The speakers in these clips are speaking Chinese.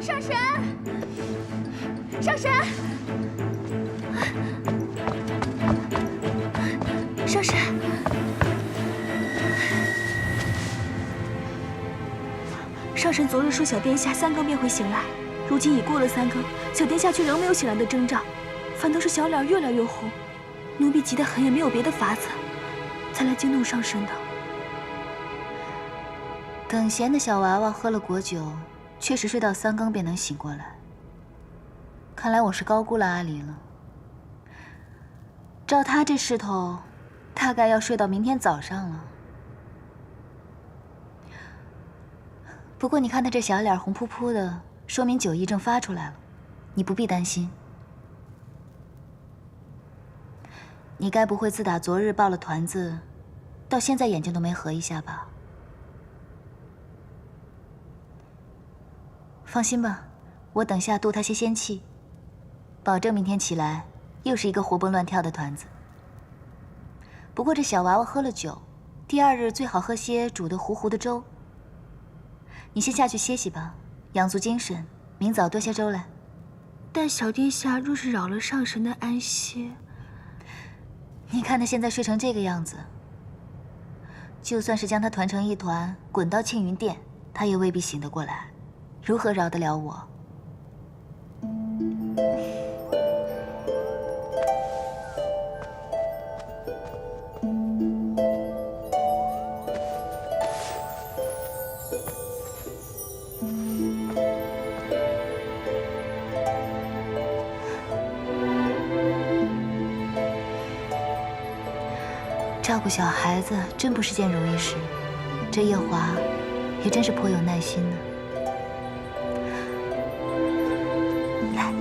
上神，上神，上神！上神昨日说小殿下3更便会醒来，如今已过了3更，小殿下却仍没有醒来的征兆，反倒是小脸越来越红。奴婢急得很，也没有别的法子，才来惊动上神的。等闲的小娃娃喝了果酒，确实睡到3更便能醒过来。看来我是高估了阿离了。照他这势头，大概要睡到明天早上了。不过你看他这小脸红扑扑的，说明酒意正发出来了，你不必担心。你该不会自打昨日抱了团子，到现在眼睛都没合一下吧？放心吧，我等下渡他些仙气，保证明天起来又是一个活蹦乱跳的团子。不过这小娃娃喝了酒，第2日最好喝些煮得糊糊的粥。你先下去歇息吧，养足精神，明早多些粥来。但小殿下若是扰了上神的安歇，你看他现在睡成这个样子，就算是将他团成一团，滚到庆云殿，他也未必醒得过来，如何饶得了我？照顾小孩子真不是件容易事，这夜华也真是颇有耐心呢。来，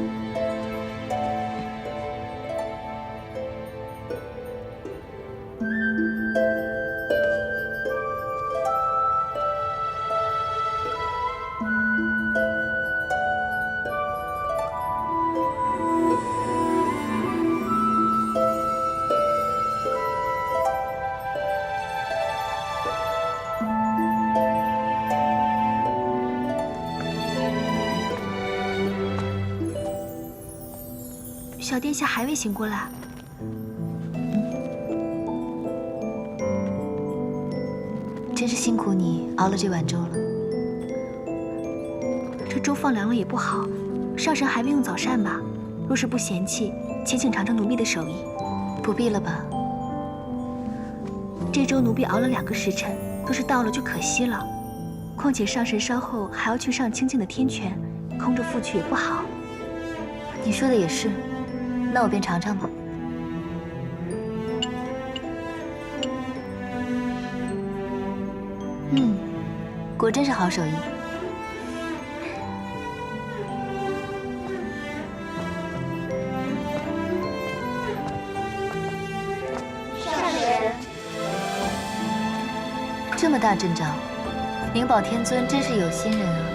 小殿下还未醒过来。真是辛苦你熬了这碗粥了。这粥放凉了也不好，上神还未用早膳吧？若是不嫌弃，且请尝尝奴婢的手艺。不必了吧？这粥奴婢熬了2个时辰，若是倒了就可惜了。况且上神稍后还要去上清静的天泉，空着复去也不好。你说的也是，那我便尝尝吧。果真是好手艺。上人，这么大阵仗，灵宝天尊真是有心人啊。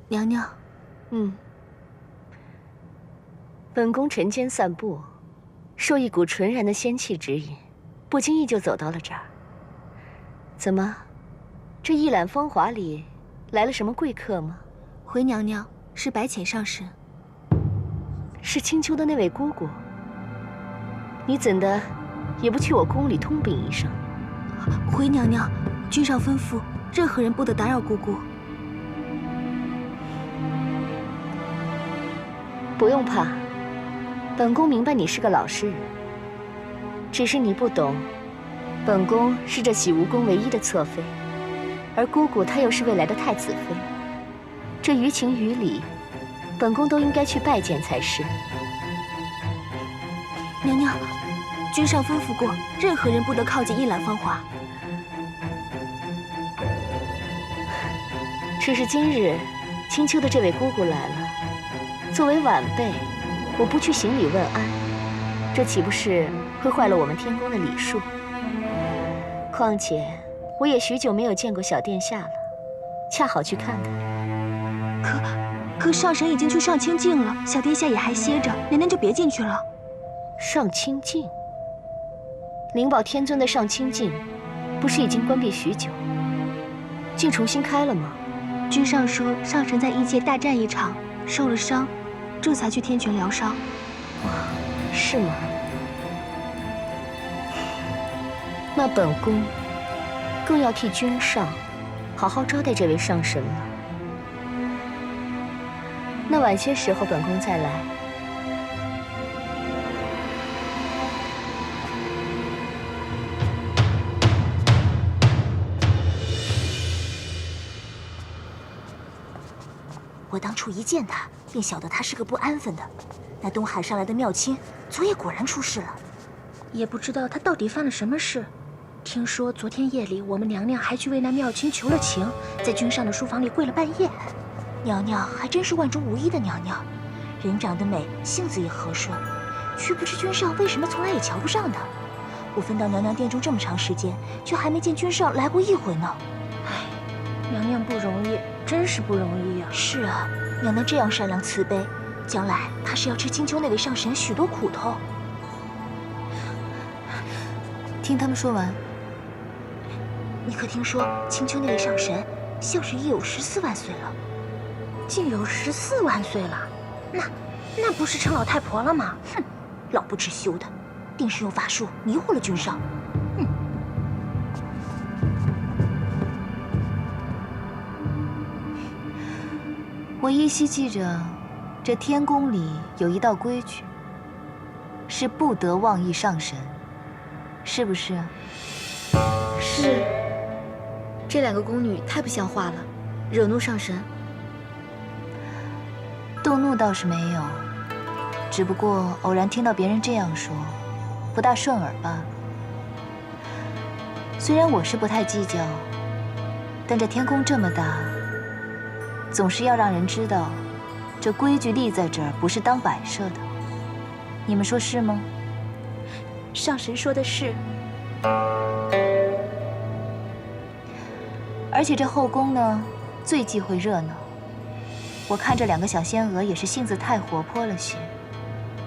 娘娘，本宫晨间散步，受一股纯然的仙气指引，不经意就走到了这儿。怎么，这一览风华里来了什么贵客吗？回娘娘，是白浅上神。是青丘的那位姑姑。你怎的也不去我宫里通禀一声？回娘娘，君上吩咐，任何人不得打扰姑姑。不用怕，本宫明白你是个老实人，只是你不懂，本宫是这洗梧宫唯一的侧妃，而姑姑她又是未来的太子妃，这于情于理，本宫都应该去拜见才是。娘娘，君上吩咐过，任何人不得靠近一览芳华。只是今日青丘的这位姑姑来了，作为晚辈，我不去行礼问安，这岂不是会坏了我们天宫的礼数？况且我也许久没有见过小殿下了，恰好去看看。可上神已经去上清境了，小殿下也还歇着，娘娘就别进去了。上清境？灵宝天尊的上清境，不是已经关闭许久，竟重新开了吗？君上说上神在异界大战一场，受了伤，这才去天泉疗伤。是吗？那本宫更要替君上好好招待这位上神了。那晚些时候本宫再来。我当初一见他，便晓得他是个不安分的。那东海上来的妙卿，昨夜果然出事了。也不知道他到底犯了什么事。听说昨天夜里，我们娘娘还去为那妙卿求了情，在君上的书房里跪了半夜。娘娘还真是万中无一的娘娘，人长得美，性子也和顺，却不知君上为什么从来也瞧不上她。我分到娘娘殿中这么长时间，却还没见君上来过一回呢。唉，娘娘不容易，真是不容易呀。是啊，娘娘这样善良慈悲，将来怕是要吃青丘那位上神许多苦头。听他们说完，你可听说青丘那位上神，像是已有14万岁了？竟有14万岁了，那不是成老太婆了吗？哼，老不知羞的，定是用法术迷惑了君上。我依稀记着，这天宫里有一道规矩，是不得妄议上神，是不是？是。这两个宫女太不像话了，惹怒上神。动怒倒是没有，只不过偶然听到别人这样说，不大顺耳罢了。虽然我是不太计较，但这天宫这么大，总是要让人知道，这规矩立在这儿不是当摆设的。你们说是吗？上神说的是。而且这后宫呢，最忌讳热闹。我看这两个小仙娥也是性子太活泼了些，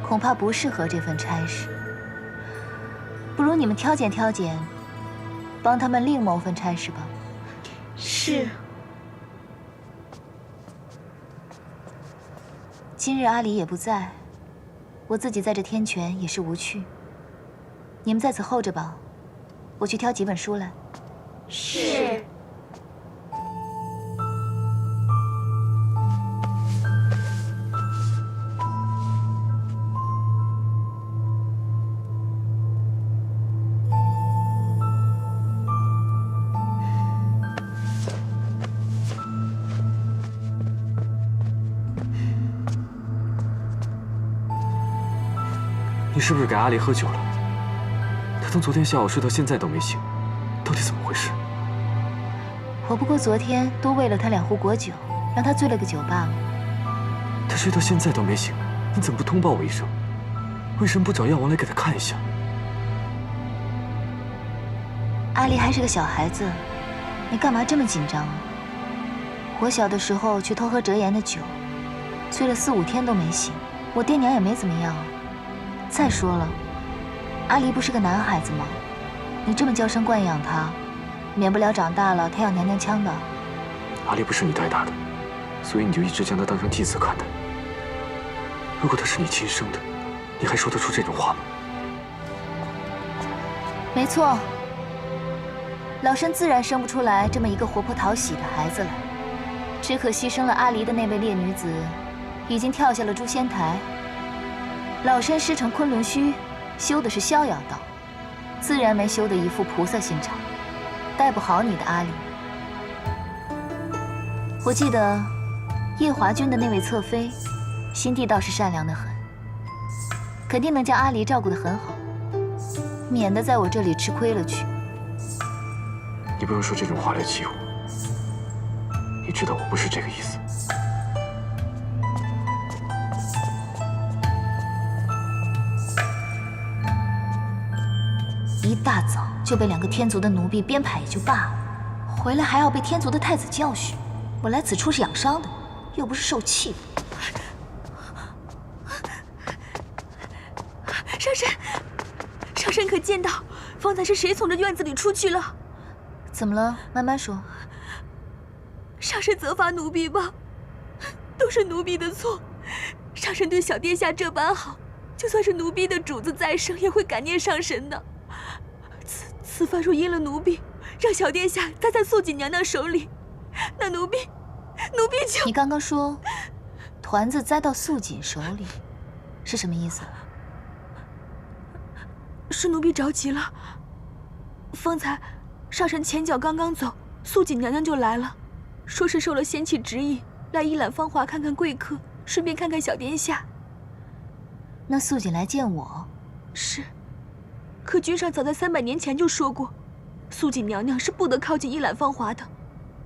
恐怕不适合这份差事。不如你们挑拣挑拣，帮他们另谋份差事吧。是。今日阿离也不在，我自己在这天泉也是无趣。你们在此候着吧，我去挑几本书来。是。你是不是给阿离喝酒了？他从昨天下午睡到现在都没醒，到底怎么回事？我不过昨天多喂了他2壶果酒，让他醉了个酒罢了。他睡到现在都没醒，你怎么不通报我一声？为什么不找药王来给他看一下？阿离还是个小孩子，你干嘛这么紧张啊？我小的时候去偷喝折颜的酒，醉了4、5天都没醒，我爹娘也没怎么样。再说了，阿离不是个男孩子吗？你这么娇生惯养他，免不了长大了他要娘娘腔的。阿离不是你带大的，所以你就一直将他当成祭司看待。如果他是你亲生的，你还说得出这种话吗？没错，老身自然生不出来这么一个活泼讨喜的孩子来。只可惜生了阿离的那位烈女子，已经跳下了诛仙台。老身师承昆仑虚，修的是逍遥道，自然没修得一副菩萨心肠，带不好你的阿离。我记得夜华君的那位侧妃，心地倒是善良的很，肯定能将阿离照顾得很好，免得在我这里吃亏了去。你不用说这种话来气我，你知道我不是这个意思。一大早就被2个天族的奴婢编排也就罢了，回来还要被天族的太子教训。我来此处是养伤的，又不是受气的。上神，上神可见到方才是谁从这院子里出去了？怎么了？慢慢说。上神责罚奴婢吧，都是奴婢的错。上神对小殿下这般好，就算是奴婢的主子再生，也会感念上神的。此番若因了奴婢，让小殿下栽在素锦娘娘手里，那奴婢就……你刚刚说团子栽到素锦手里，是什么意思？是奴婢着急了。方才上神前脚刚刚走，素锦娘娘就来了，说是受了仙气指引，来一览芳华看看贵客，顺便看看小殿下。那素锦来见我？是。可君上早在300年前就说过，素锦娘娘是不得靠近一览芳华的。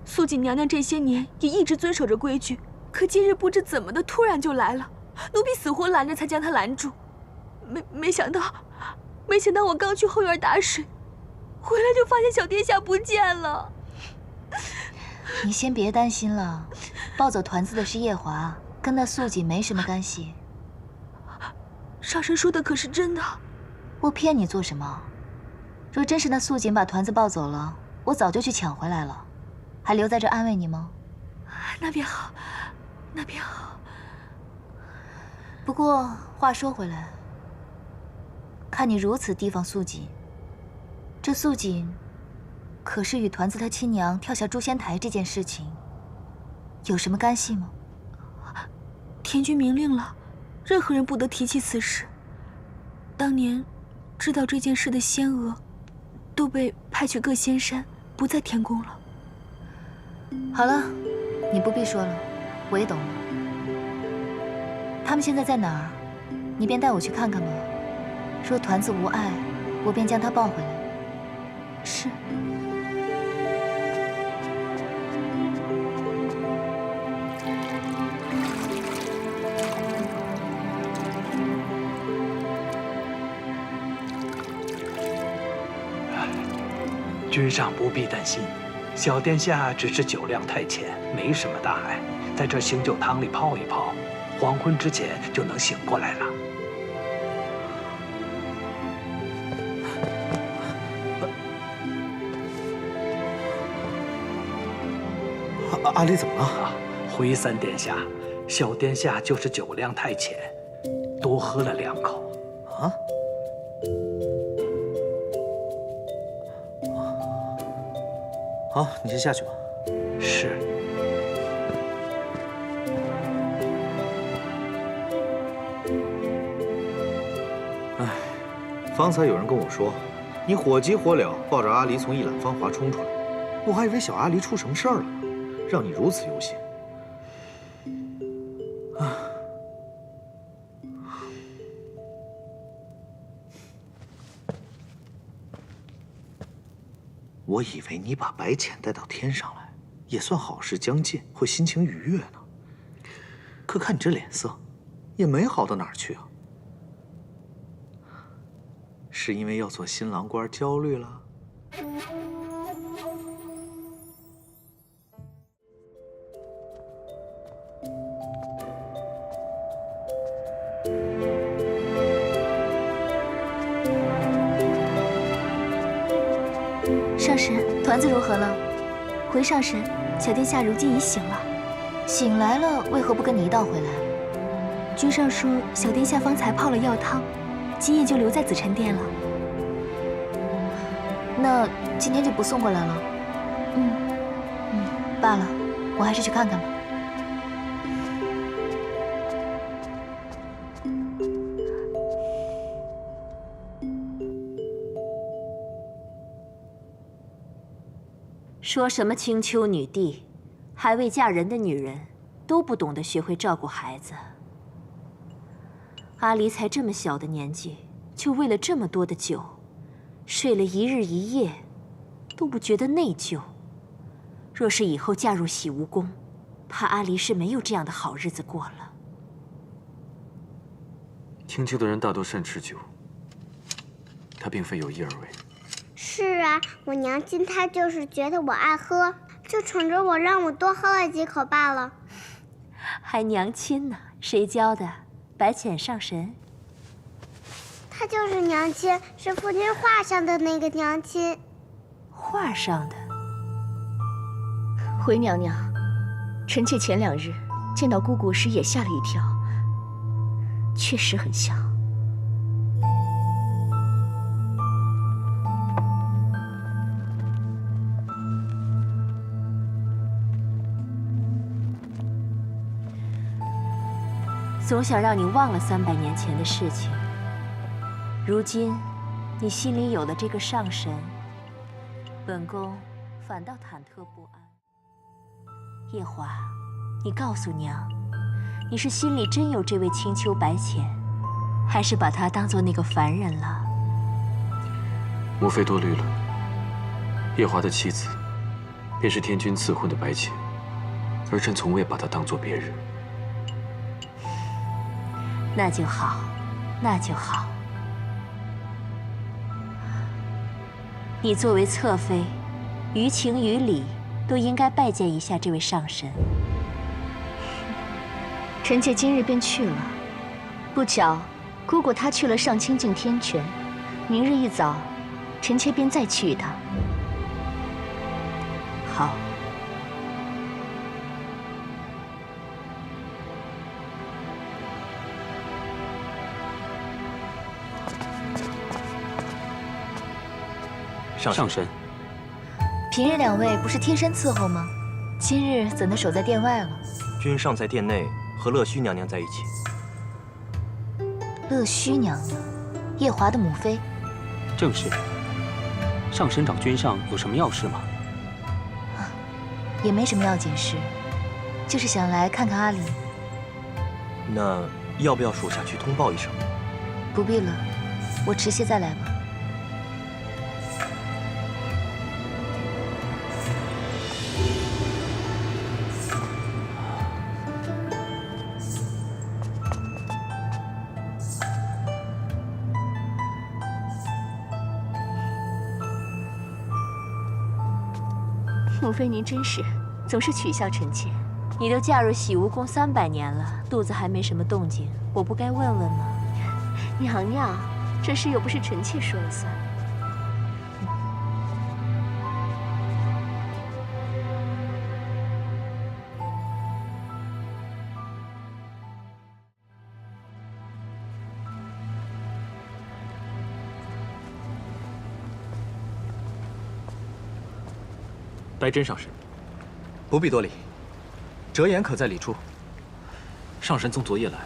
素锦娘娘这些年也一直遵守着规矩，可今日不知怎么的突然就来了，奴婢死活拦着才将她拦住。没想到我刚去后院打水，回来就发现小殿下不见了。你先别担心了，抱走团子的是夜华，跟那素锦没什么干系。上神说的可是真的？我骗你做什么？若真是那素锦把团子抱走了，我早就去抢回来了，还留在这安慰你吗？那便好，那便好。不过话说回来，看你如此提防素锦，这素锦可是与团子他亲娘跳下诛仙台这件事情有什么干系吗？天君明令了，任何人不得提起此事。当年知道这件事的仙娥，都被派去各仙山，不在天宫了。好了，你不必说了，我也懂了。他们现在在哪儿？你便带我去看看吧。若团子无碍，我便将他抱回来。是。君上不必担心，小殿下只是酒量太浅，没什么大碍，在这醒酒汤里泡一泡，黄昏之前就能醒过来了。阿离怎么了？回三殿下，小殿下就是酒量太浅，多喝了2口。啊？好，你先下去吧。是。哎，方才有人跟我说，你火急火燎抱着阿离从一览芳华冲出来，我还以为小阿离出什么事儿了呢，让你如此忧心。啊。我以为你把白浅带到天上来，也算好事将近，会心情愉悦呢。可看你这脸色，也没好到哪儿去啊。是因为要做新郎官焦虑了？上神，团子如何了？回上神，小殿下如今已醒了。醒来了，为何不跟你一道回来？君上说小殿下方才泡了药汤，今夜就留在紫宸殿了。那今天就不送过来了？罢了，我还是去看看吧。说什么青丘女帝，还未嫁人的女人，都不懂得学会照顾孩子。阿离才这么小的年纪，就为了这么多的酒，睡了一日一夜，都不觉得内疚。若是以后嫁入洗无宫，怕阿离是没有这样的好日子过了。听秋的人大多善吃酒，他并非有意而为。是啊，我娘亲她就是觉得我爱喝，就宠着我，让我多喝了几口罢了。还娘亲呢？谁教的？白浅上神。她就是娘亲，是父亲画上的那个娘亲。画上的？回娘娘，臣妾前2日见到姑姑时也吓了一跳，确实很像。总想让你忘了300年前的事情，如今你心里有了这个上神，本宫反倒忐忑不安。夜华，你告诉娘，你是心里真有这位青丘白浅，还是把他当做那个凡人了？母妃多虑了。夜华的妻子，便是天君赐婚的白浅，儿臣从未把她当作别人。那就好，那就好。你作为侧妃，于情于理都应该拜见一下这位上神。臣妾今日便去了。不巧，姑姑她去了上清境天泉，明日一早，臣妾便再去一趟。好。上神，平日2位不是贴身伺候吗？今日怎能守在殿外了？君上在殿内和乐须娘娘在一起。乐须娘娘，夜华的母妃。正是。上神找君上有什么要事吗？也没什么要紧事，就是想来看看阿离。那要不要属下去通报一声？不必了，我迟些再来吧。母妃您真是，总是取笑臣妾。你都嫁入洗无宫300年了，肚子还没什么动静，我不该问问吗？娘娘，这事又不是臣妾说了算。白真上神，不必多礼。折颜可在里处？上神从昨夜来，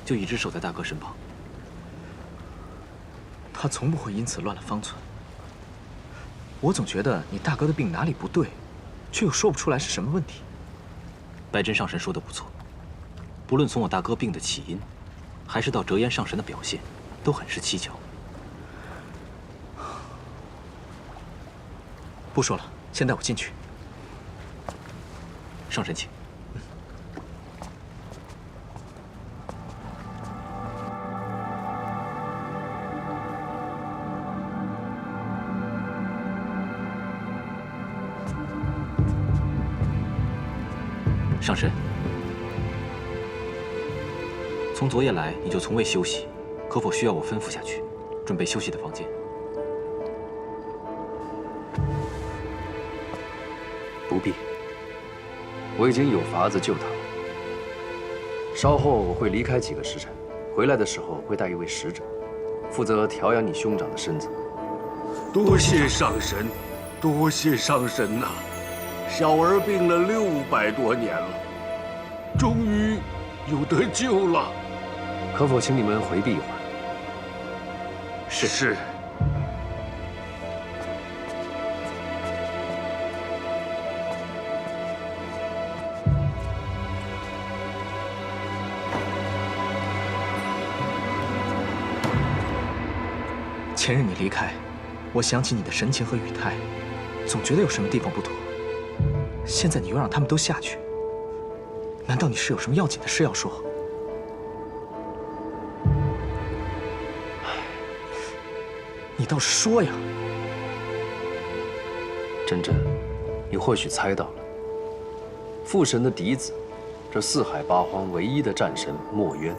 就一直守在大哥身旁。他从不会因此乱了方寸。我总觉得你大哥的病哪里不对，却又说不出来是什么问题。白真上神说的不错，不论从我大哥病的起因，还是到折颜上神的表现，都很是蹊跷。不说了，先带我进去。上神请。上神，从昨夜来你就从未休息，可否需要我吩咐下去，准备休息的房间？不必。我已经有法子救他了。稍后我会离开几个时辰，回来的时候会带一位使者，负责调养你兄长的身子。多谢上神，多谢上神呐！小儿病了600多年了，终于有得救了。可否请你们回避一会儿？是。前日你离开，我想起你的神情和语态，总觉得有什么地方不妥。现在你又让他们都下去，难道你是有什么要紧的事要说？你倒是说呀！真真，你或许猜到了，父神的嫡子，这四海八荒唯一的战神墨渊，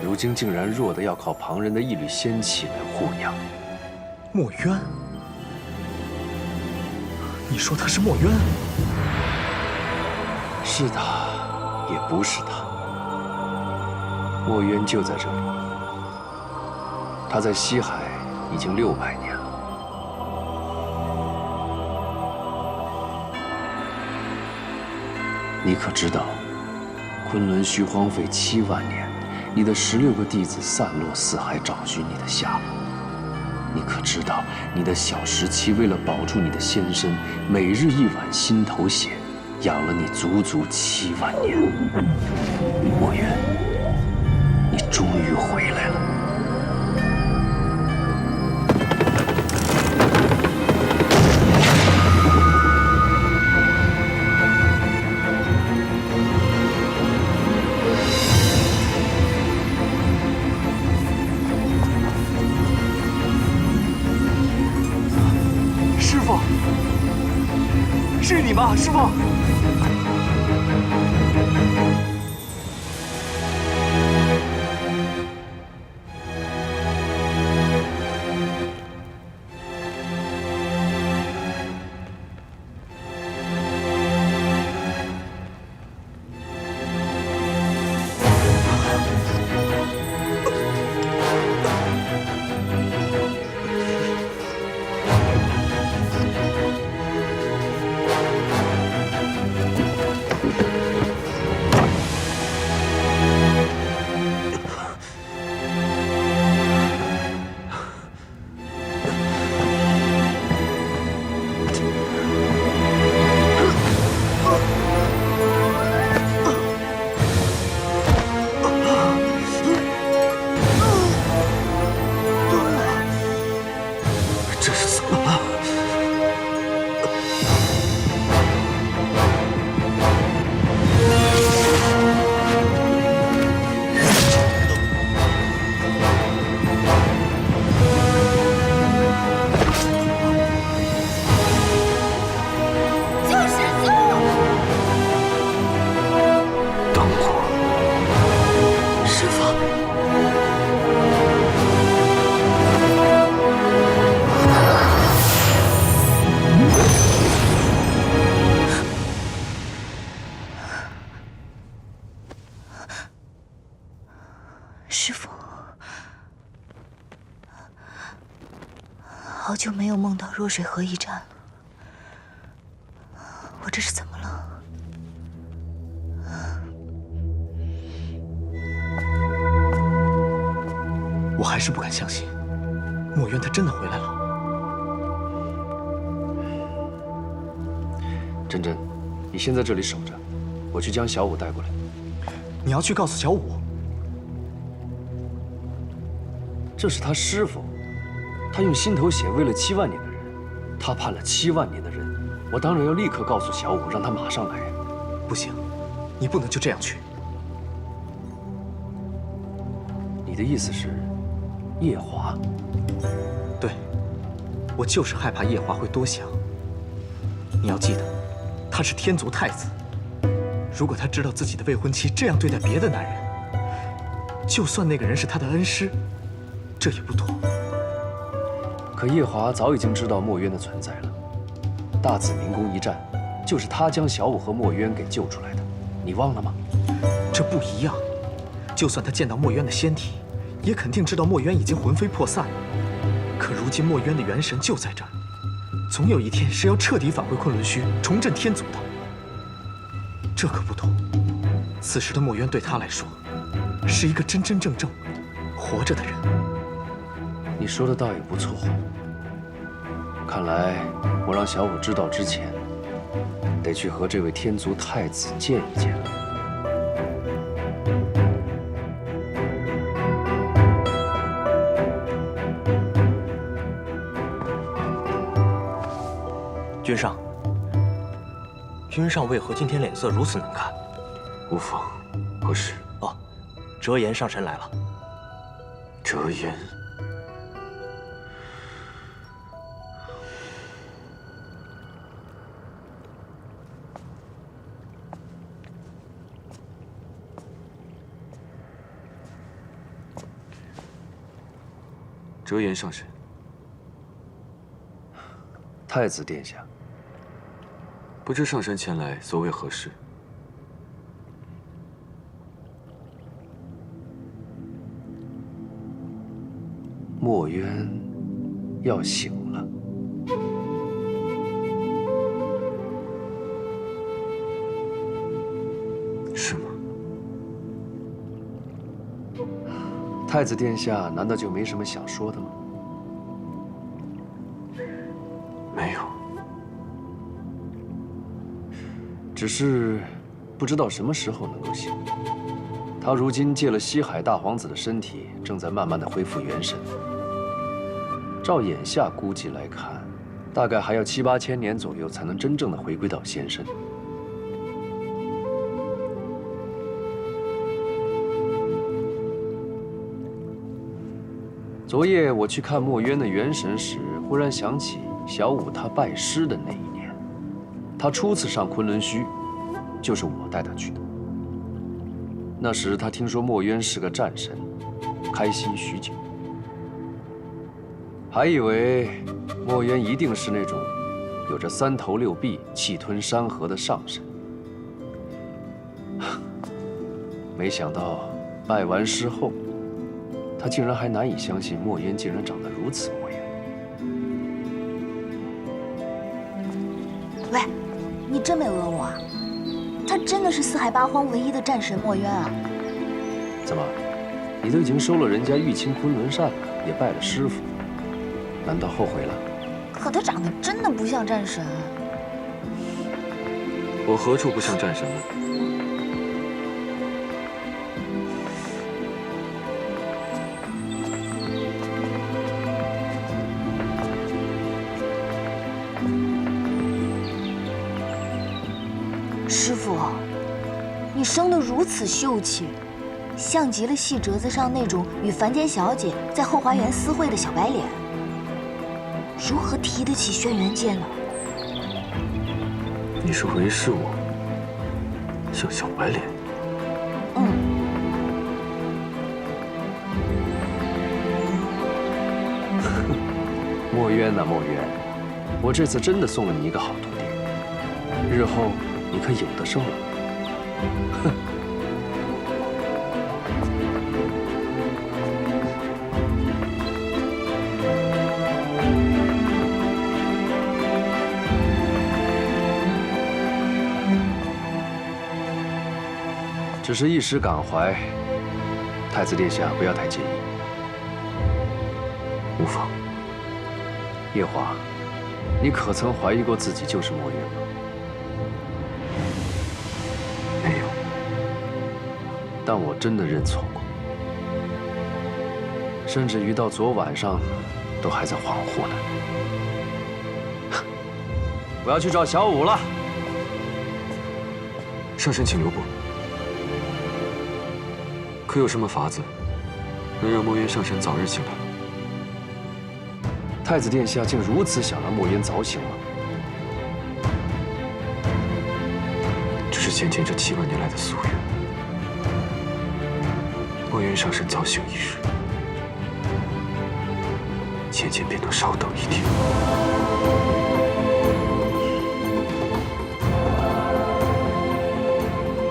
如今竟然弱得要靠旁人的一缕仙气来护养。墨渊？你说他是墨渊？是他，也不是他。墨渊就在这里，他在西海已经600年了。你可知道，昆仑虚荒废7万年，你的16个弟子散落四海找寻你的下落。你可知道，你的小17为了保住你的仙身，每日1碗心头血，养了你足足7万年。墨渊，你终于回来了。师傅，是你吗，师傅？师父，好久没有梦到弱水河一战了，我这是怎么了？我还是不敢相信，墨渊他真的回来了。真真，你先在这里守着，我去将小舞带过来。你要去告诉小舞？这是他师父，他用心头血为了7万年的人，他判了7万年的人，我当然要立刻告诉小舞，让他马上来。不行，你不能就这样去。你的意思是，夜华？对，我就是害怕夜华会多想。你要记得，他是天族太子，如果他知道自己的未婚妻这样对待别的男人，就算那个人是他的恩师，这也不妥。可夜华早已经知道墨渊的存在了。大紫明宫一战，就是他将小舞和墨渊给救出来的，你忘了吗？这不一样。就算他见到墨渊的仙体，也肯定知道墨渊已经魂飞魄散了。可如今墨渊的元神就在这儿，总有一天是要彻底返回昆仑虚，重振天族的。这可不同。此时的墨渊对他来说，是一个真真正正活着的人。你说的倒也不错。看来我让小舞知道之前，得去和这位天族太子见一见。君上，君上为何今天脸色如此难看？无妨，何事？哦，折颜上神来了。折颜。 折颜上神，太子殿下，不知上神前来所为何事？墨渊要醒了。是吗？太子殿下难道就没什么想说的吗？没有，只是不知道什么时候能够醒。他如今借了西海大皇子的身体，正在慢慢的恢复元神。照眼下估计来看，大概还要7、8千年左右才能真正的回归到仙身。 昨夜我去看墨渊的元神时，忽然想起小五他拜师的那一年，他初次上昆仑虚，就是我带他去的。那时他听说墨渊是个战神，开心许久，还以为墨渊一定是那种有着3头6臂、气吞山河的上神。没想到拜完师后， 他竟然还难以相信墨渊竟然长得如此模样。喂，你真没讹我啊？他真的是四海八荒唯一的战神墨渊啊！怎么，你都已经收了人家玉清昆仑扇了，也拜了师傅，难道后悔了？可他长得真的不像战神。我何处不像战神了？ 师傅，你生得如此秀气，像极了戏折子上那种与凡间小姐在后花园私会的小白脸。如何提得起轩辕剑呢？你是回视我像小白脸？墨渊呐，墨渊，我这次真的送了你一个好徒弟，日后 你可有的受了。哼！只是一时感怀，太子殿下不要太介意。无妨。夜华，你可曾怀疑过自己就是墨渊吗？ 没有，但我真的认错过，甚至于到昨晚上，都还在恍惚呢。我要去找小五了。上神，请留步。可有什么法子，能让墨渊上神早日醒来？太子殿下竟如此想让墨渊早醒吗？ 只是渐渐这7万年来的夙愿。墨渊上神早醒一日，渐渐便能稍等一天。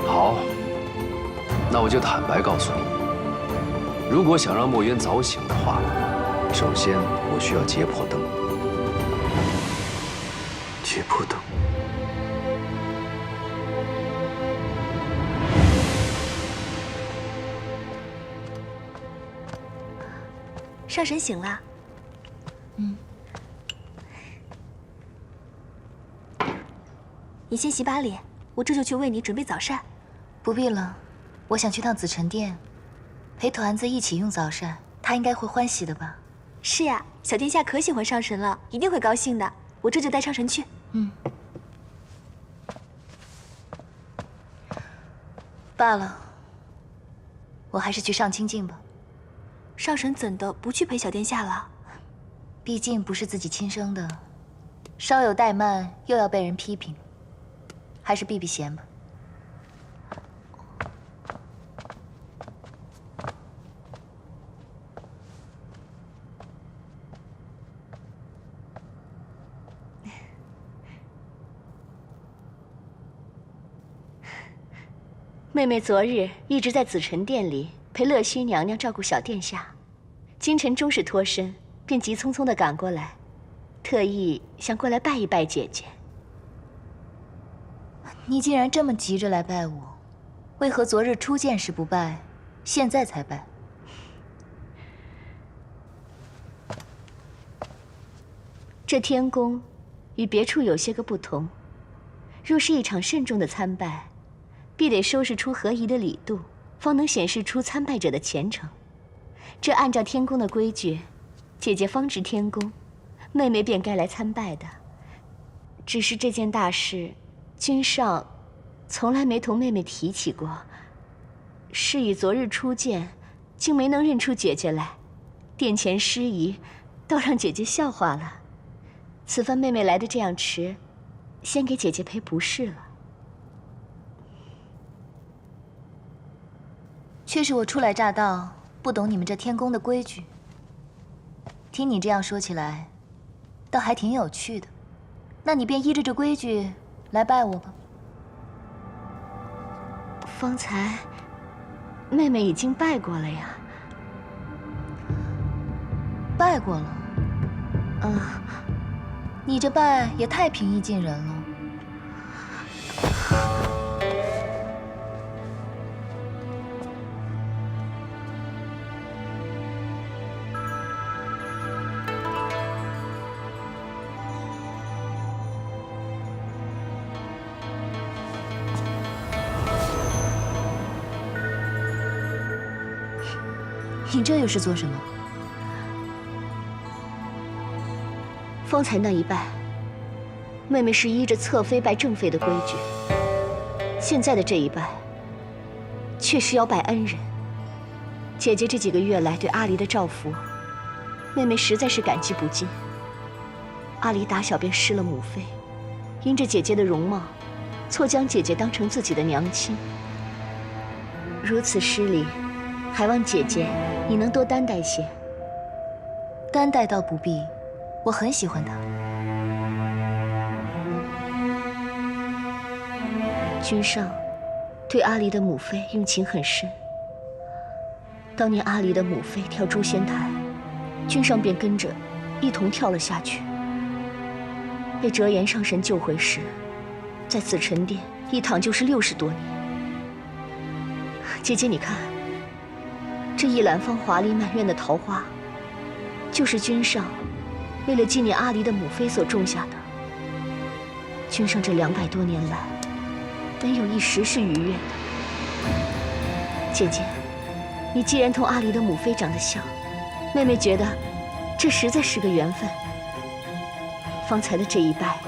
好，那我就坦白告诉你，如果想让墨渊早醒的话，首先我需要结魄灯。结魄灯。 上神醒了。你先洗把脸，我这就去为你准备早膳。不必了，我想去趟紫宸殿，陪团子一起用早膳，他应该会欢喜的吧？是呀，小殿下可喜欢上神了，一定会高兴的。我这就带上神去。罢了，我还是去上清境吧。上神怎的不去陪小殿下了？毕竟不是自己亲生的，稍有怠慢又要被人批评，还是避避嫌吧。妹妹昨日一直在紫宸殿里陪乐须娘娘照顾小殿下，今晨终是脱身，便急匆匆地赶过来，特意想过来拜一拜姐姐。你既然这么急着来拜我，为何昨日初见时不拜，现在才拜？这天宫与别处有些个不同，若是一场慎重的参拜，必得收拾出合宜的礼度，方能显示出参拜者的虔诚。这按照天宫的规矩，姐姐方值天宫，妹妹便该来参拜的。只是这件大事，君上从来没同妹妹提起过。是以昨日初见，竟没能认出姐姐来，殿前失仪，倒让姐姐笑话了。此番妹妹来的这样迟，先给姐姐赔不是了。却是我初来乍到，不懂你们这天宫的规矩。听你这样说起来，倒还挺有趣的。那你便依着这规矩来拜我吧。方才妹妹已经拜过了呀。拜过了？你这拜也太平易近人了。你这又是做什么？方才那一拜，妹妹是依着侧妃拜正妃的规矩；现在的这一拜，却是要拜恩人。姐姐这几个月来对阿离的照拂，妹妹实在是感激不尽。阿离打小便失了母妃，因着姐姐的容貌，错将姐姐当成自己的娘亲。如此失礼，还望姐姐你能多担待些。担待倒不必，我很喜欢她。君上对阿离的母妃用情很深。当年阿离的母妃跳诛仙台，君上便跟着一同跳了下去。被折颜上神救回时，在紫宸殿一躺就是60多年。姐姐，你看，这一揽芳华丽满院的桃花，就是君上为了纪念阿离的母妃所种下的。君上这200多年来，没有一时是愉悦的。姐姐，你既然同阿离的母妃长得像，妹妹觉得这实在是个缘分。方才的这一拜，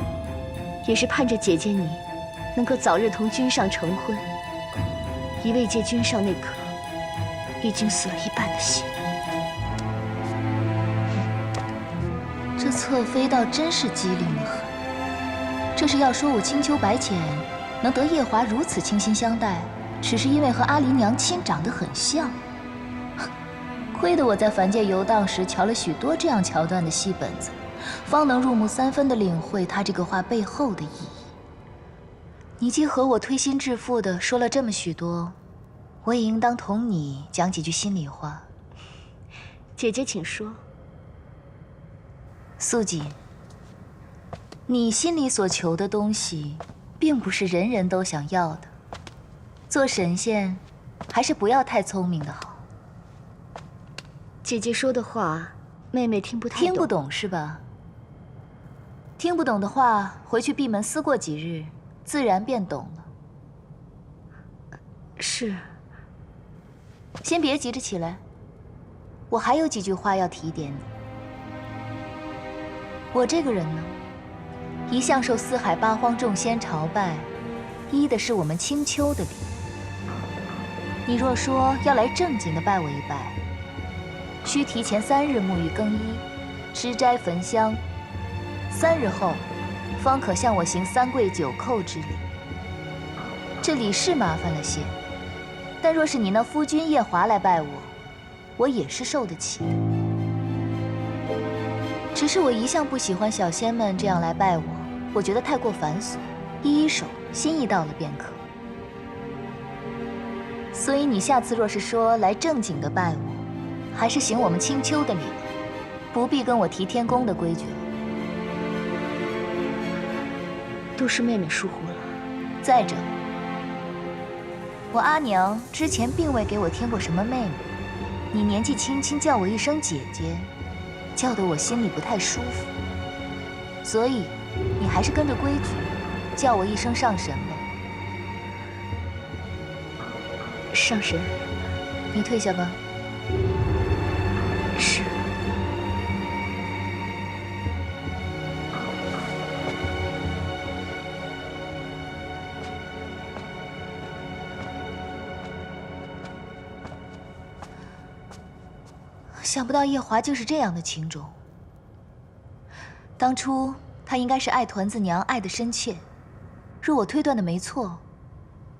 也是盼着姐姐你能够早日同君上成婚，以慰藉君上那颗已经死了一半的心。这侧妃倒真是机灵得很。这是要说我青丘白浅能得夜华如此倾心相待，只是因为和阿离娘亲长得很像。亏得我在凡界游荡时瞧了许多这样桥段的戏本子，方能入木3分地领会他这个话背后的意义。你既和我推心置腹地说了这么许多，我也应当同你讲几句心里话。姐姐请说。素锦，你心里所求的东西，并不是人人都想要的。做神仙，还是不要太聪明的好。姐姐说的话，妹妹听不太懂。听不懂是吧？听不懂的话，回去闭门思过几日，自然便懂了。是。先别急着起来，我还有几句话要提点你。我这个人呢，一向受四海八荒众仙朝拜，依的是我们青丘的礼。你若说要来正经的拜我一拜，需提前3日沐浴更衣，吃斋焚香，3日后方可向我行3跪9叩之礼。这礼是麻烦了些，但若是你那夫君夜华来拜我，我也是受得起。只是我一向不喜欢小仙们这样来拜我觉得太过繁琐，依手心意到了便可。所以你下次若是说来正经的拜我，还是行我们青丘的礼了，不必跟我提天宫的规矩了。都是妹妹疏忽了。再者，我阿娘之前并未给我添过什么妹妹，你年纪轻轻叫我一声姐姐，叫得我心里不太舒服。所以，你还是跟着规矩，叫我一声上神吧。上神，你退下吧。是。想不到夜华就是这样的情种。当初他应该是爱团子娘爱得深切，若我推断的没错，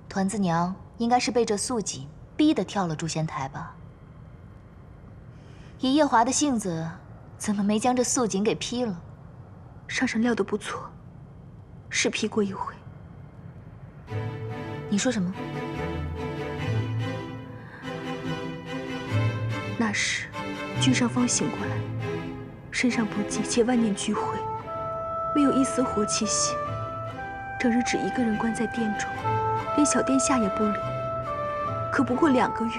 团子娘应该是被这素锦逼得跳了诛仙台吧。以夜华的性子，怎么没将这素锦给劈了？上神料得不错，是劈过一回。你说什么？那时君上方醒过来，身上不济且万念俱灰，没有一丝活气息，整日只一个人关在殿中，连小殿下也不理。可不过2个月，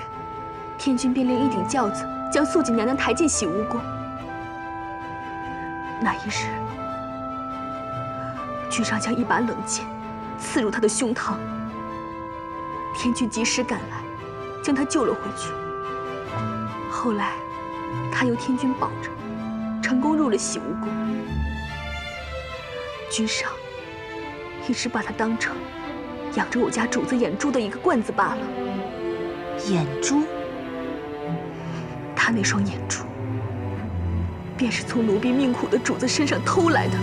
天君便令一顶轿子将素锦娘娘抬进洗梧宫。那一日，君上将一把冷剑刺入她的胸膛，天君及时赶来，将她救了回去。后来，她由天君保着，成功入了洗梧宫。君上一直把她当成养着我家主子眼珠的一个罐子罢了。眼珠？她那双眼珠，便是从奴婢命苦的主子身上偷来的。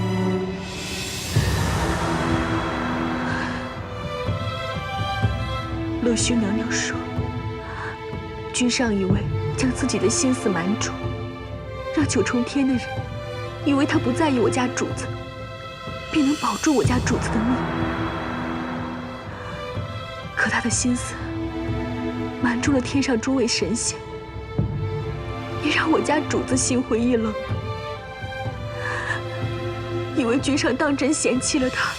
乐须娘娘说，君上以为将自己的心思瞒住，让9重天的人以为他不在意我家主子，便能保住我家主子的命。可他的心思瞒住了天上诸位神仙，也让我家主子心灰意冷，以为君上当真嫌弃了他，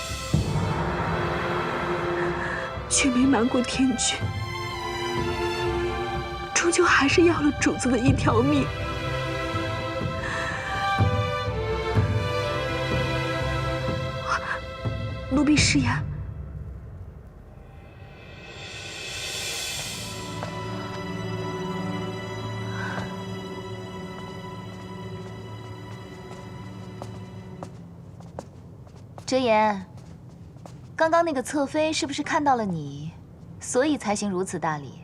却没瞒过天君，终究还是要了主子的一条命。奴婢失言。折颜，刚刚那个侧妃是不是看到了你，所以才行如此大礼？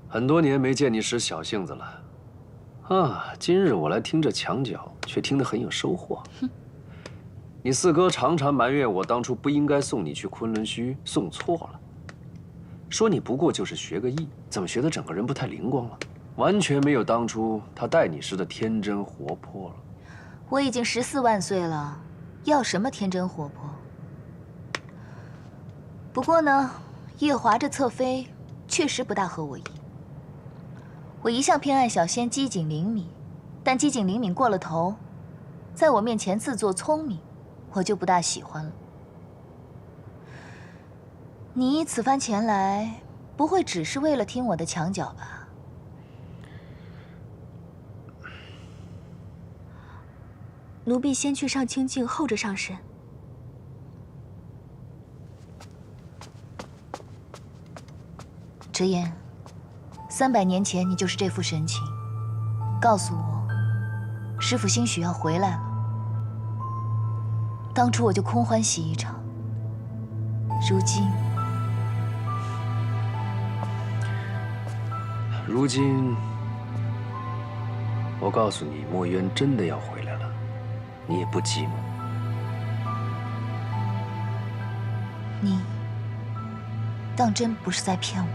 很多年没见你使小性子了，啊！今日我来听这墙角，却听得很有收获。你四哥常常埋怨我当初不应该送你去昆仑虚，送错了，说你不过就是学个艺，怎么学得整个人不太灵光了，完全没有当初他待你时的天真活泼了。我已经14万岁了，要什么天真活泼？不过呢，夜华这侧妃确实不大合我意。我一向偏爱小仙机警灵敏，但机警灵敏过了头，在我面前自作聪明，我就不大喜欢了。你此番前来，不会只是为了听我的墙角吧？奴婢先去上清净，后着上神。折颜，300年前你就是这副神情，告诉我，师父兴许要回来了。当初我就空欢喜一场，如今，我告诉你，墨渊真的要回来了，你也不急吗？你当真不是在骗我？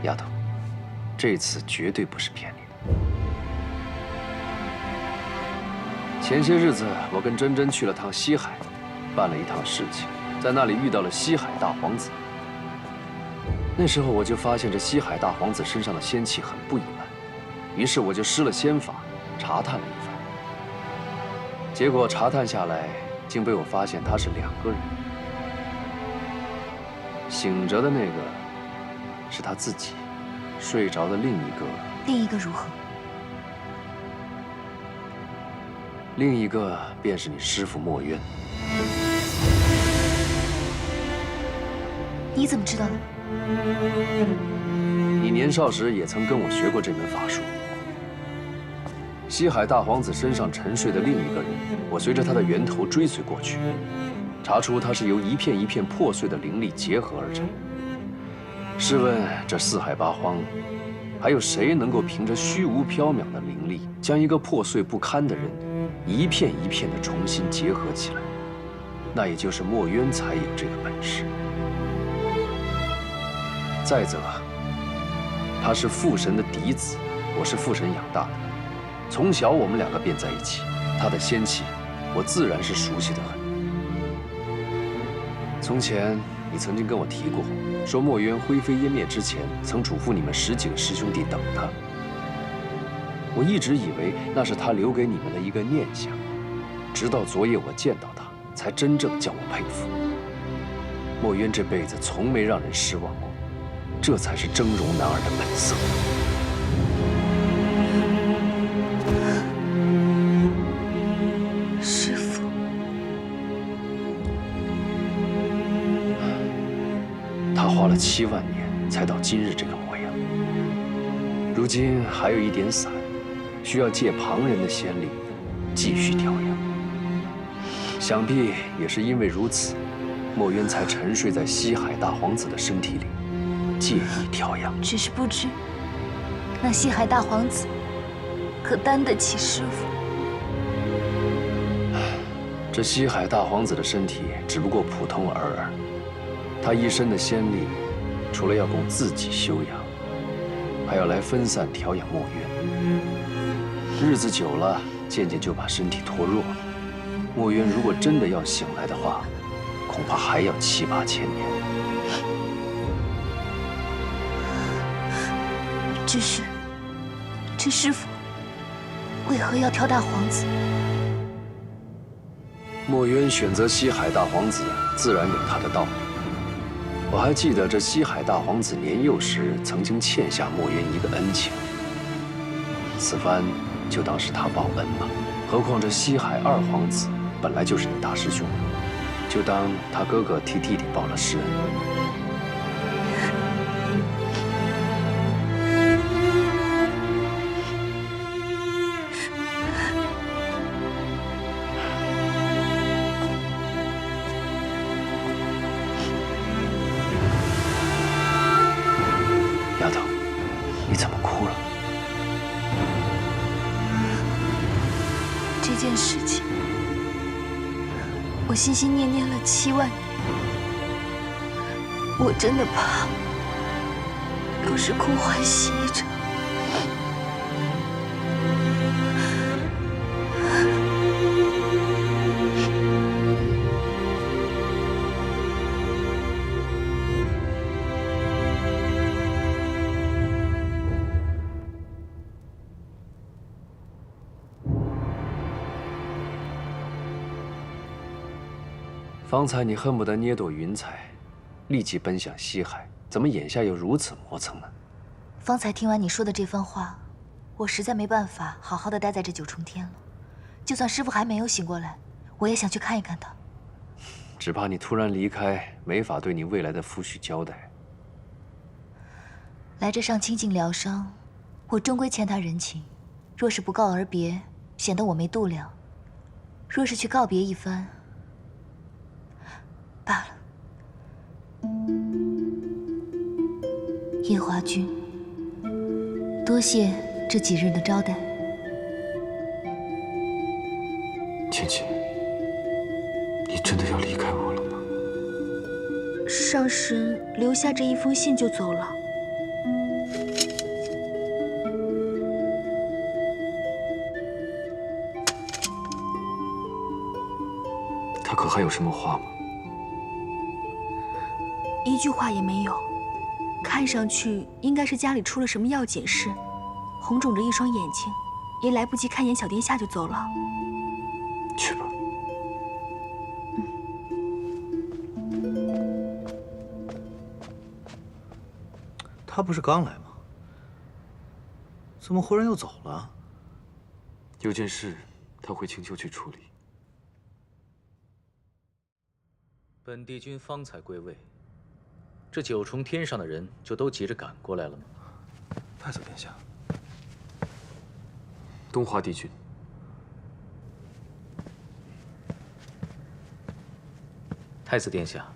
丫头，这次绝对不是骗你的。前些日子，我跟珍珍去了趟西海，办了一趟事情，在那里遇到了西海大皇子。那时候我就发现这西海大皇子身上的仙气很不一般，于是我就施了仙法，查探了一番。结果查探下来，竟被我发现他是2个人。醒着的那个是他自己，睡着的另一个如何？另一个便是你师父墨渊。你怎么知道的？你年少时也曾跟我学过这门法术。西海大皇子身上沉睡的另一个人，我随着他的源头追随过去，查出他是由一片一片破碎的灵力结合而成。试问这四海八荒，还有谁能够凭着虚无缥缈的灵力，将一个破碎不堪的人一片一片的重新结合起来？那也就是墨渊才有这个本事。再则，他是父神的嫡子，我是父神养大的，从小我们2个便在一起，他的仙气，我自然是熟悉得很。从前你曾经跟我提过，说墨渊灰飞烟灭之前，曾嘱咐你们10几个师兄弟等他。我一直以为那是他留给你们的一个念想，直到昨夜我见到他，才真正叫我佩服。墨渊这辈子从没让人失望过，这才是峥嵘男儿的本色。师父，他花了7万年才到今日这个模样，如今还有一点散，需要借旁人的仙力继续调养。想必也是因为如此，墨渊才沉睡在西海大皇子的身体里，借以调养。只是不知那西海大皇子可担得起师父？这西海大皇子的身体只不过普通尔尔，他一身的仙力，除了要供自己修养，还要来分散调养墨渊。日子久了，渐渐就把身体拖弱了。墨渊如果真的要醒来的话，恐怕还要7、8千年。只是，这师父为何要挑大皇子？墨渊选择西海大皇子，自然有他的道理。我还记得这西海大皇子年幼时曾经欠下墨渊一个恩情，此番就当是他报恩吧。何况这西海2皇子本来就是你大师兄，就当他哥哥替弟弟报了师恩。丫头，你怎么哭了？这件事情，我心心念念了7万年，我真的怕又是空欢喜一场。方才你恨不得捏朵云彩，立即奔向西海，怎么眼下又如此磨蹭呢？方才听完你说的这番话，我实在没办法好好的待在这9重天了。就算师父还没有醒过来，我也想去看一看他。只怕你突然离开，没法对你未来的夫婿交代。来这上清净疗伤，我终归欠他人情，若是不告而别，显得我没度量。若是去告别一番，罢了。夜华君，多谢这几日的招待。芊芊，你真的要离开我了吗？上神留下这一封信就走了。他可还有什么话吗？一句话也没有。看上去应该是家里出了什么要紧事，红肿着一双眼睛，也来不及看眼小殿下就走了。去吧。他不是刚来吗？怎么忽然又走了？有件事，他会请求去处理。本帝君方才归位，这九重天上的人就都急着赶过来了吗？太子殿下，东华帝君，太子殿下，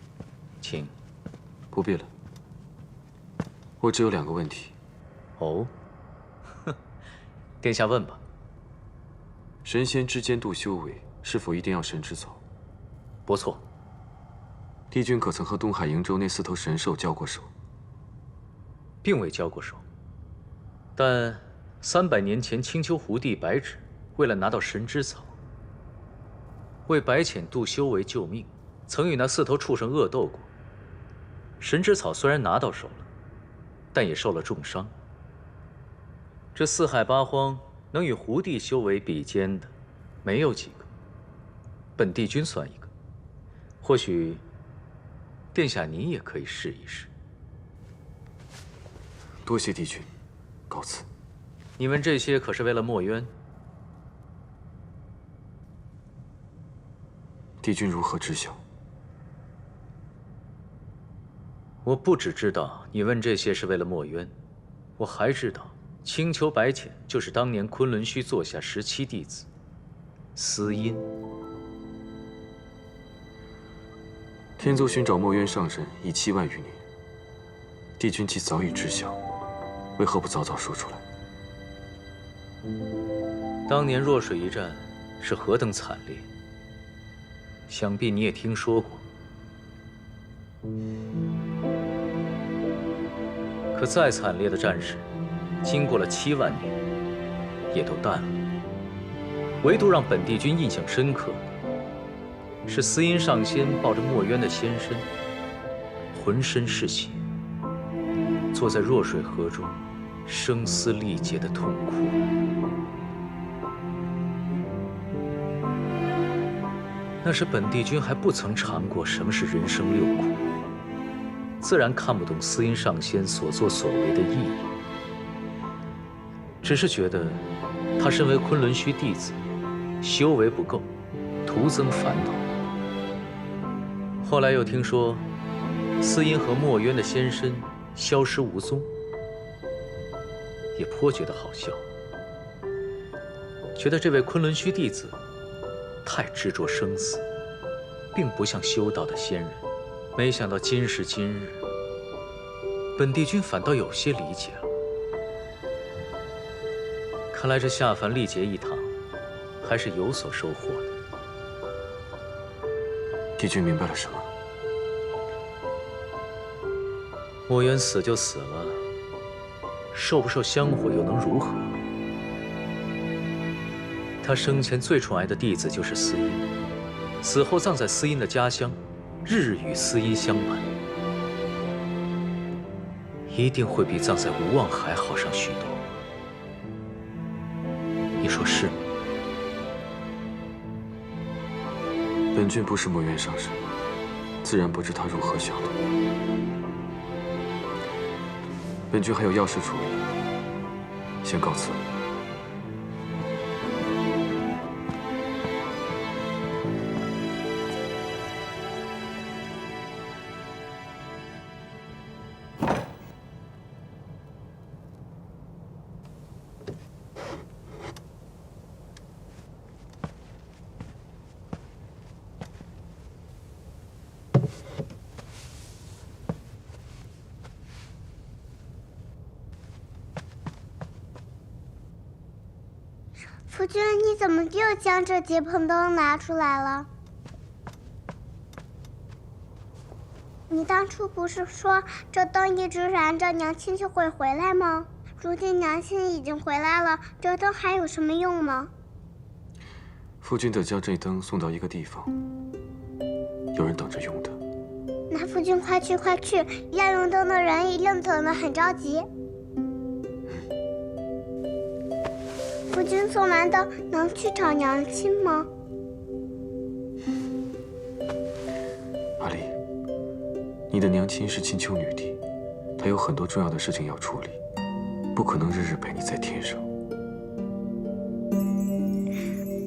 请。不必了。我只有2个问题。哦，殿下问吧。神仙之间度修为，是否一定要神之草？不错。帝君可曾和东海瀛洲那4头神兽交过手？并未交过手，但300年前青丘狐帝白芷为了拿到神之草，为白浅度修为救命，曾与那4头畜生恶斗过。神之草虽然拿到手了，但也受了重伤。这4海8荒能与狐帝修为比肩的，没有几个。本帝君算一个，或许殿下你也可以试一试。多谢帝君，告辞。你问这些可是为了墨渊？帝君如何知晓？我不只知道你问这些是为了墨渊，我还知道青丘白浅就是当年昆仑虚座下17弟子司音。天族寻找墨渊上神已7万余年，帝君既早已知晓，为何不早早说出来？当年弱水一战是何等惨烈，想必你也听说过。可再惨烈的战事，经过了7万年，也都淡了。唯独让本帝君印象深刻的，是司音上仙抱着墨渊的仙身，浑身是血，坐在弱水河中，声嘶力竭的痛哭。那时本帝君还不曾尝过什么是人生6苦，自然看不懂司音上仙所作所为的意义，只是觉得他身为昆仑虚弟子，修为不够，徒增烦恼。后来又听说，司音和墨渊的仙身消失无踪，也颇觉得好笑，觉得这位昆仑虚弟子太执着生死，并不像修道的仙人。没想到今时今日，本帝君反倒有些理解了。看来这下凡历劫一趟，还是有所收获的。帝君明白了什么？墨渊死就死了，受不受香火又能如何？他生前最宠爱的弟子就是司音，死后葬在司音的家乡，日日与司音相伴，一定会比葬在无望海好上许多。你说是吗？本君不是墨渊上神，自然不知他如何想的。本君还有要事处理，先告辞。夫君，你怎么又将这结盆灯拿出来了？你当初不是说这灯一直燃着，娘亲就会回来吗？如今娘亲已经回来了，这灯还有什么用吗？夫君得将这灯送到一个地方，有人等着用的。那夫君快去快去，要用灯的人一定等得很着急。夫君送完灯能去找娘亲吗？阿离，你的娘亲是青丘女帝，她有很多重要的事情要处理，不可能日日陪你在天上。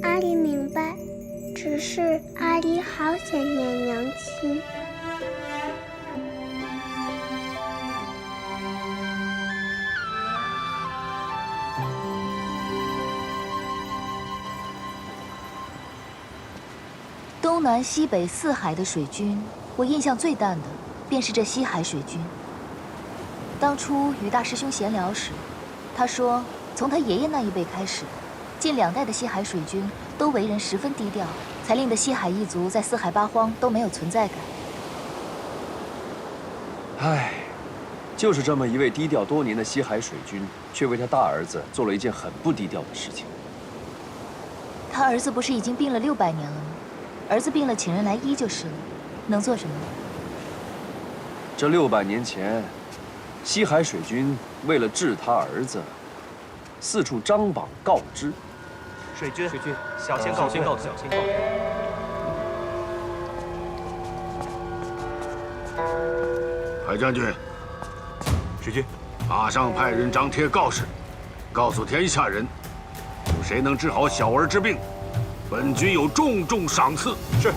阿离明白，只是阿离好想念娘亲。东南西北四海的水军，我印象最淡的便是这西海水军。当初与大师兄闲聊时，他说从他爷爷那一辈开始，近2代的西海水军都为人十分低调，才令得西海一族在四海八荒都没有存在感。唉，就是这么一位低调多年的西海水军，却为他大儿子做了一件很不低调的事情。他儿子不是已经病了600年了吗？儿子病了，请人来医就是了，能做什么？这600年前，西海水军为了治他儿子，四处张榜告知。水军，小仙告退。海将军，水军，马上派人张贴告示，告诉天下人，谁能治好小儿之病，本军有重重赏赐。是。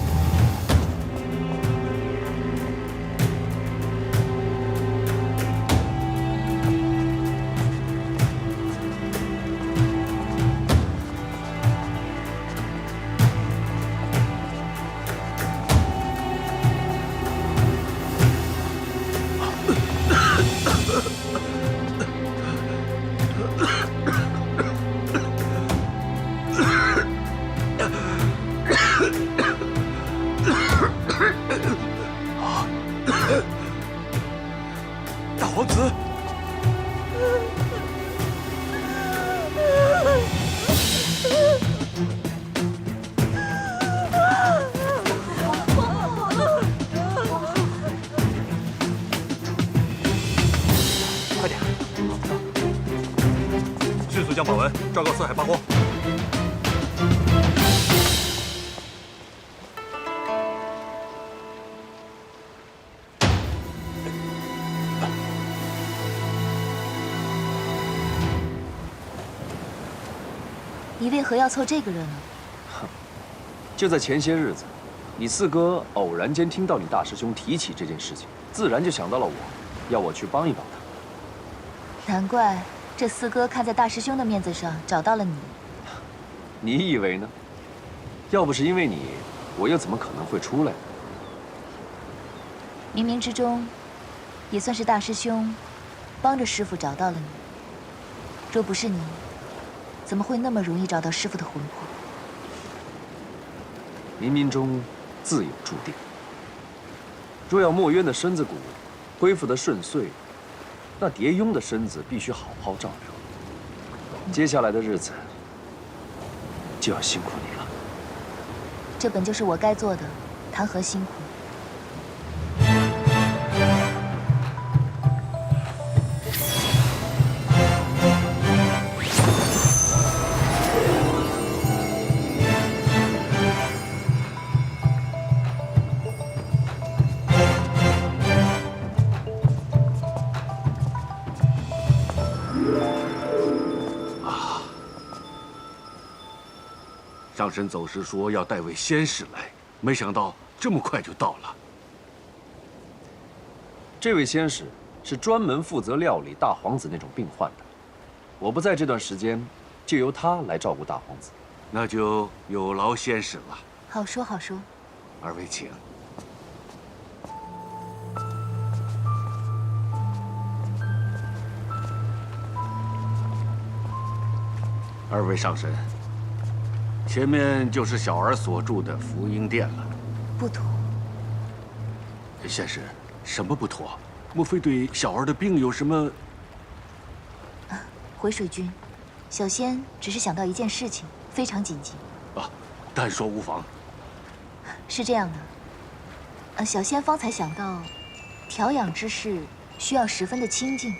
大皇子，快点，迅速将榜文昭告四海八荒。你为何要凑这个热闹？就在前些日子，你四哥偶然间听到你大师兄提起这件事情，自然就想到了我，要我去帮一帮他。难怪这四哥看在大师兄的面子上找到了你。你以为呢？要不是因为你，我又怎么可能会出来呢？冥冥之中，也算是大师兄帮着师傅找到了你。若不是你，怎么会那么容易找到师傅的魂魄？冥冥中自有注定。若要墨渊的身子骨恢复得顺遂，那蝶雍的身子必须好好照料。接下来的日子就要辛苦你了。这本就是我该做的，谈何辛苦？上神走时说要带位仙使来，没想到这么快就到了。这位仙使是专门负责料理大皇子那种病患的，我不在这段时间，就由他来照顾大皇子。那就有劳仙使了。好说好说。二位请。二位上神，前面就是小儿所住的福音殿了。不妥。先生，什么不妥？莫非对小儿的病有什么？回水君，小仙只是想到一件事情，非常紧急。啊，但说无妨。是这样的，小仙方才想到，调养之事需要十分的清静，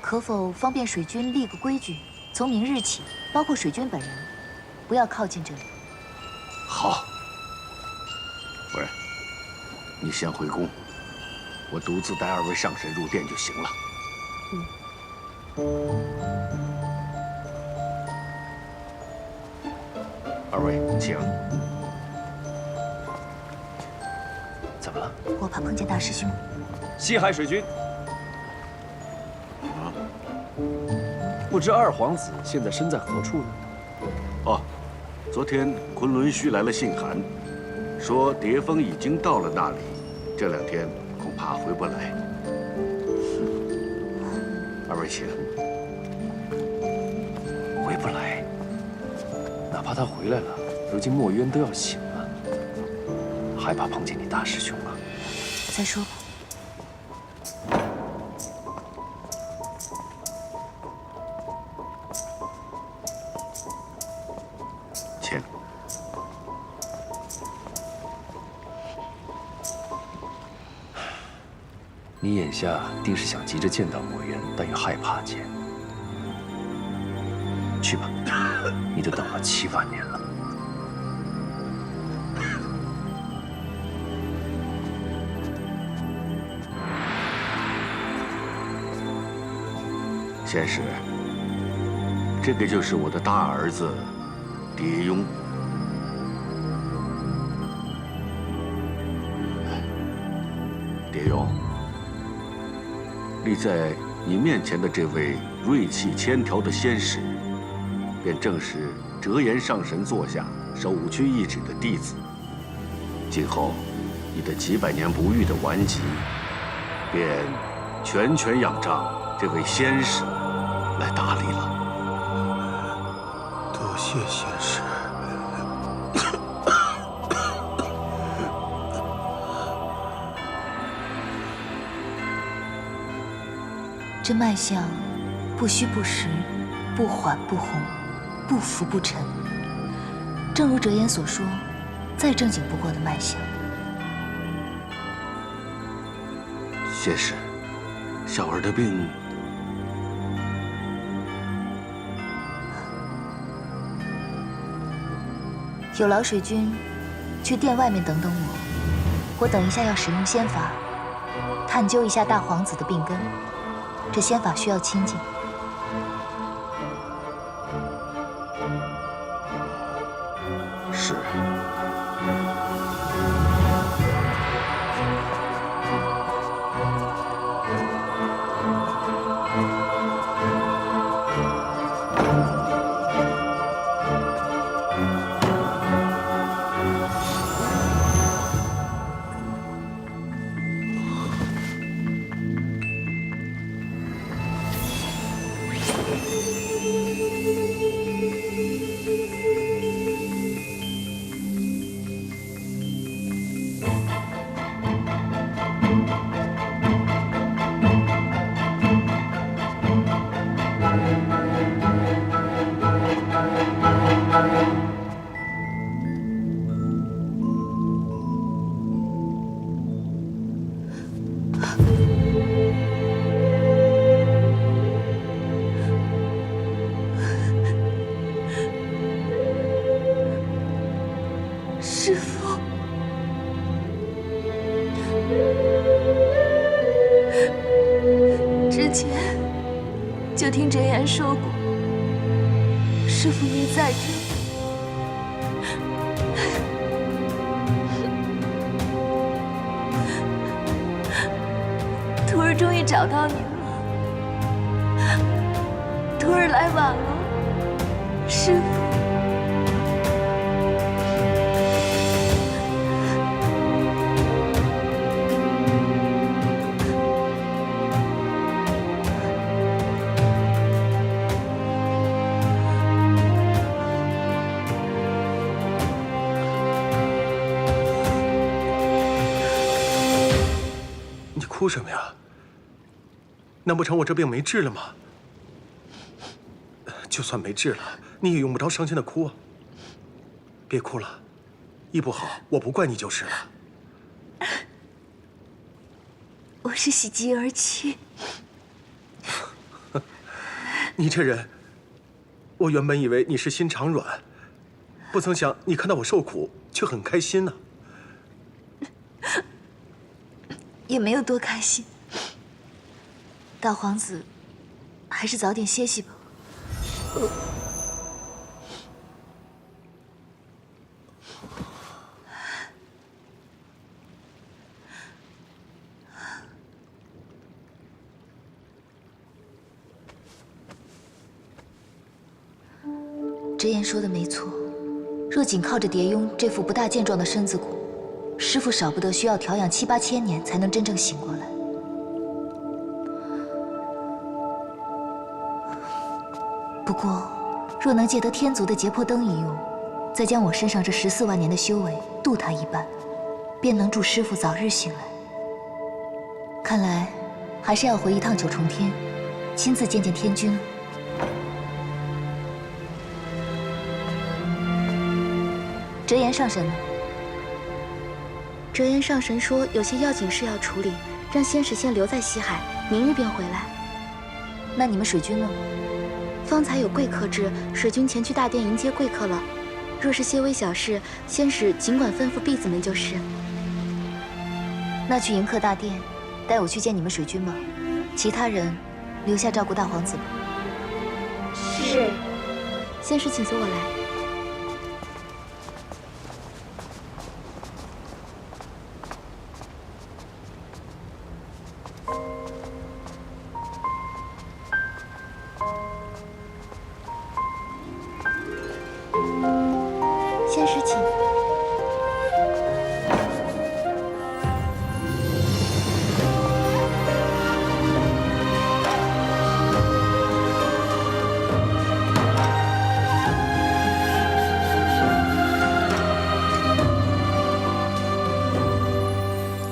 可否方便水君立个规矩，从明日起，包括水君本人，不要靠近这里。好。夫人，你先回宫，我独自带2位上神入殿就行了。2位，请。怎么了？我怕碰见大师兄。西海水君，不知二皇子现在身在何处呢？哦，昨天昆仑虚来了信函，说蝶峰已经到了那里，这2天恐怕回不来。2位请。回不来，哪怕他回来了，如今墨渊都要醒了，害怕碰见你大师兄啊。再说吧。请。你眼下定是想急着见到墨渊，但又害怕见。去吧，你都等了7万年了。仙师，这个就是我的大儿子蝶雍。蝶雍，立在你面前的这位锐气千条的仙使，便正是折颜上神座下守五区一指的弟子。今后，你的几百年不遇的顽疾，便全权仰仗这位仙使来打理了。多谢仙师。这脉象，不虚不实，不缓不红，不浮不沉。正如折颜所说，再正经不过的脉象。仙师，小儿的病，有劳水君去殿外面等等我，我等一下要使用仙法，探究一下大皇子的病根。这仙法需要清静。是。师父，之前就听折颜说过，师父您在这。徒儿终于找到您了，徒儿来晚了，师父。哭什么呀？难不成我这病没治了吗？就算没治了，你也用不着伤心的哭啊。别哭了，医不好我不怪你就是了。我是喜极而泣。你这人，我原本以为你是心肠软，不曾想你看到我受苦却很开心呢。也没有多开心。大皇子，还是早点歇息吧。直言说的没错，若仅靠着蝶雍这副不大健壮的身子骨，师傅少不得需要调养7、8千年才能真正醒过来。不过，若能借得天族的劫魄灯一用，再将我身上这14万年的修为渡他一半，便能助师傅早日醒来。看来，还是要回一趟九重天，亲自见见天君了。折颜上神呢？折颜上神说有些要紧事要处理，让仙使先留在西海，明日便回来。那你们水军呢？方才有贵客至，水军前去大殿迎接贵客了。若是些微小事，仙使尽管吩咐婢子们就是。那去迎客大殿，带我去见你们水军吧。其他人留下照顾大皇子吧。是。仙使，请随我来。仙使，请。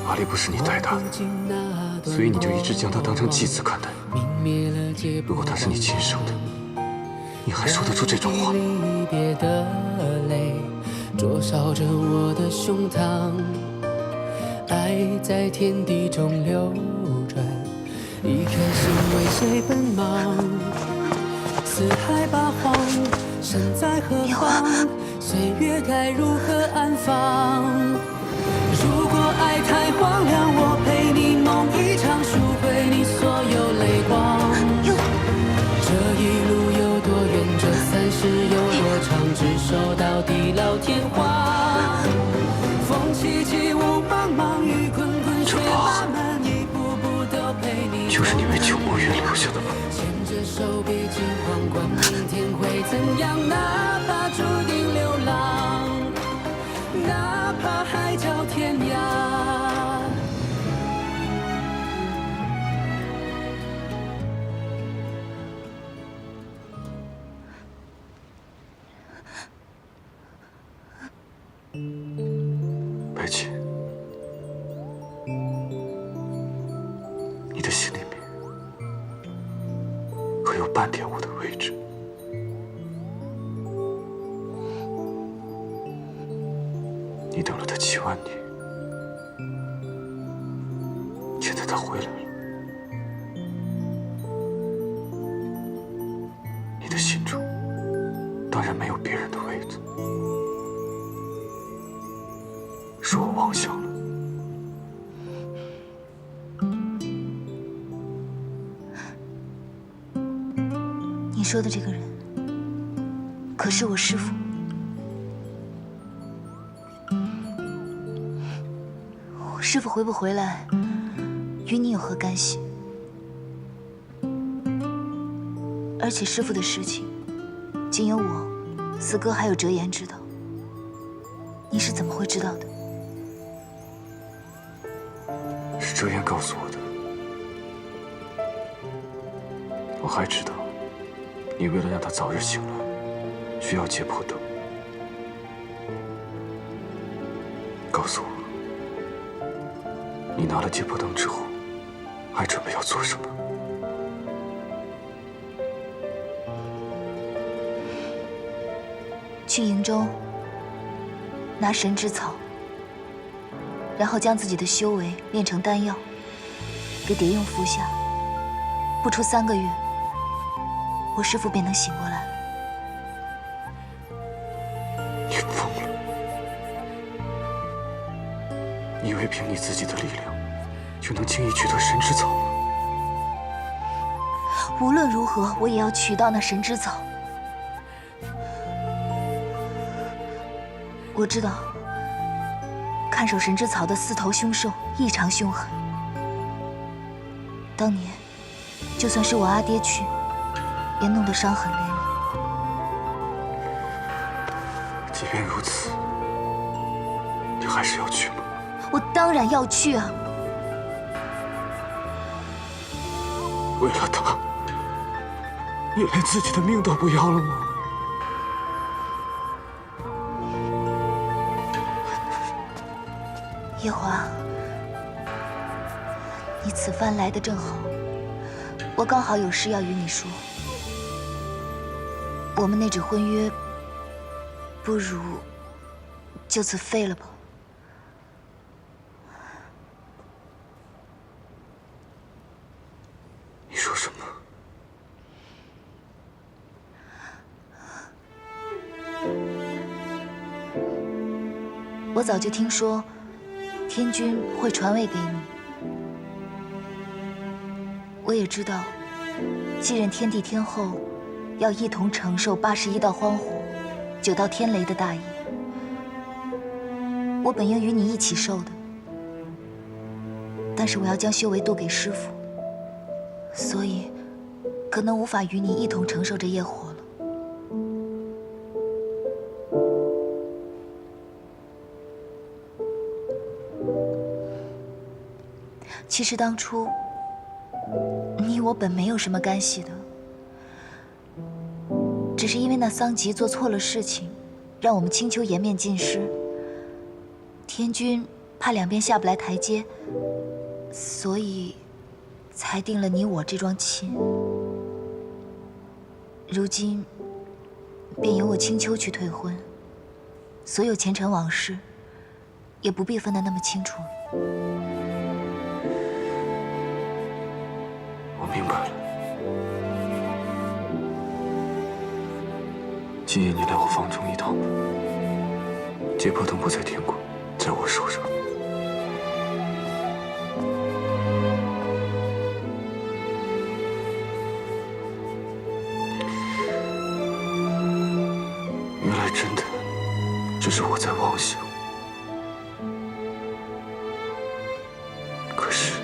阿离不是你带大的，所以你就一直将她当成继子看待。如果她是你亲生的，你还说得出这种话？灼烧着我的胸膛，爱在天地中流转，一颗心为谁奔忙？四海八荒，身在何方？岁月该如何安放？如果爱太荒凉，我陪你梦一场，赎回你所有泪光。这一路有多远，这30有多长，执手到地老天荒。风起起，雾茫茫，雨滚滚，雪漫漫，一步步都陪你。就是你为救墨渊留下的吗？牵着手，别惊慌，管明天会怎样，哪怕注定流浪，哪怕海角天涯。白起，你的心里面可有半点我的位置？你等了他7万年，现在他回来了，你的心中当然没有别人的位子。是我妄想了。你说的这个人，可是我师父。我师父回不回来，与你有何干系？而且师父的事情，仅有我、四哥还有折颜知道。你是怎么会知道的？是折颜告诉我的。我还知道，你为了让他早日醒来，需要劫魄灯。告诉我，你拿了劫魄灯之后，还准备要做什么？去营中拿神之草，然后将自己的修为炼成丹药，给蝶用服下。不出3个月，我师父便能醒过来了。你疯了！你以为凭你自己的力量，就能轻易取得神之草吗？无论如何，我也要取到那神之草。我知道，看守神之草的4头凶兽异常凶狠。当年，就算是我阿爹去，也弄得伤痕累累。即便如此，你还是要去吗？我当然要去啊！为了他，你连自己的命都不要了吗？夜华，你此番来得正好，我刚好有事要与你说。我们那纸婚约，不如就此废了吧。你说什么？我早就听说天君会传位给你，我也知道继任天帝天后要一同承受81道荒火、9道天雷的大业。我本应与你一起受的，但是我要将修为渡给师父，所以可能无法与你一同承受这业火了。其实当初你我本没有什么干系的，只是因为那桑吉做错了事情，让我们青丘颜面尽失。天君怕两边下不来台阶，所以才定了你我这桩亲。如今便由我青丘去退婚，所有前尘往事也不必分得那么清楚了。我明白了。今夜你来我房中一趟吧。劫魄灯不在天国，在我手上。原来真的只是我在妄想。可是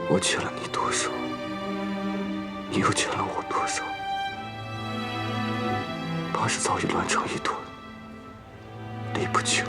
我欠了你多少，你又欠了我多少？怕是早已乱成一团，理不清。